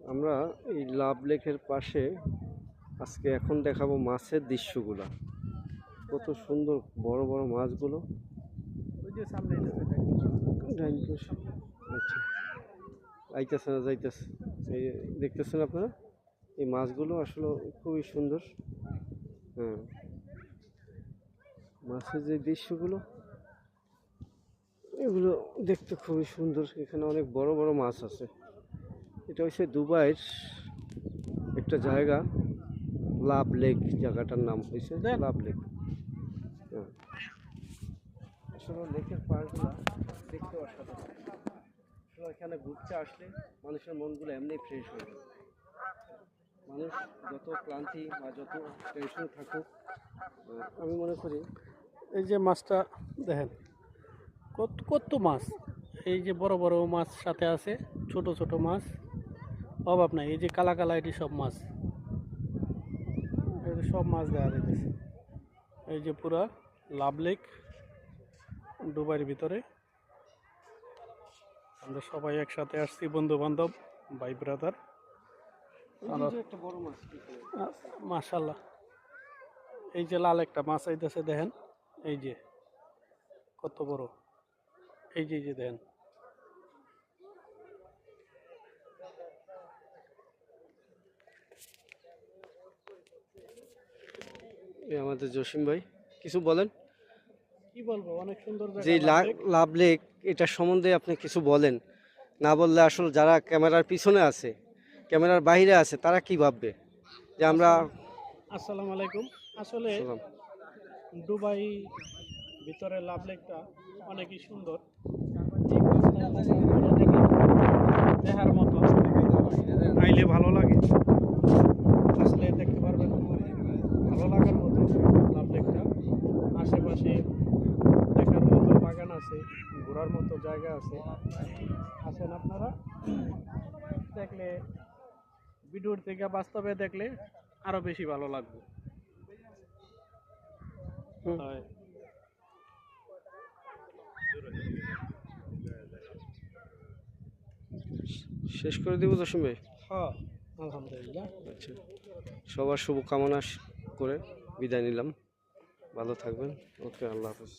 আমরা এই লাভ লেকের পাশে আজকে এখন দেখাবো মাছের দৃশ্যগুলো। কত সুন্দর বড় বড় মাছগুলো। ওই যে সামনে আচ্ছা, আইতেছে না যাইতেছে, এই দেখতেছেন আপনারা এই মাছগুলো আসলে খুবই সুন্দর। হ্যাঁ, মাছের যে দৃশ্যগুলো এগুলো দেখতে খুবই সুন্দর। এখানে অনেক বড় বড় মাছ আছে। এটা হচ্ছে দুবাইয়ের একটা জায়গা, লাভ লেক জায়গাটার নাম হয়েছে লাভ লেক। হ্যাঁ, আসলে লেকের পাড়গুলো দেখতে অসাধারণ। আসলে এখানে ঘুরতে আসলে মানুষের মনগুলো এমনি ফ্রেশ হয়ে যায়। মানুষ যত ক্লান্তি বা যত টেনশন থাকুক, আমি মনে করি এই যে মাছটা দেখেন, কত কত মাছ। এই যে বড় বড় মাছ সাথে আছে, ছোট ছোট মাছ অভাব নাই। এই যে কালা কালা এটি সব মাছ, এই যে সব মাছ দেখা যাইতেছে। এই যে পুরা লাভ লেক দুবাইয়ের ভিতরে। আমরা সবাই একসাথে আসছি, বন্ধু বান্ধব, ভাই ব্রাদার। একটা বড় মাছ। মাশাল্লাহ, এই যে লাল একটা মাছ আইতেছে দেখেন, এই যে কত বড়। এই যে দেখেন, আমাদের জসিম ভাই কিছু বলেন। কি বলবো, অনেক সুন্দর যে লাভ লেক এটা সম্বন্ধে আপনি কিছু বলেন। না বললে আসলে যারা ক্যামেরার পিছনে আছে, ক্যামেরার বাইরে আছে, তারা কি ভাববে যে আমরা। আসসালামু আলাইকুম। আসলে দুবাই ভিতরে লাভ লেকটা অনেকই সুন্দর। দেখার মতো, আইলে ভালো লাগে, আসলে দেখতে পারবেন, ভালো লাগার মতো লাভ লেকটা। আশেপাশে দেখার মতো বাগান আছে, ঘোরার মতো জায়গা আছে। আসেন আপনারা, দেখলে ভিডিওর থেকে বাস্তবে দেখলে আরো বেশি ভালো লাগবে। শেষ করে দিব জসিম ভাই। হ্যাঁ, আলহামদুলিল্লাহ। আচ্ছা, সবার শুভকামনা করে বিদায় নিলাম। ভালো থাকবেন। ওকে, আল্লাহ হাফেজ।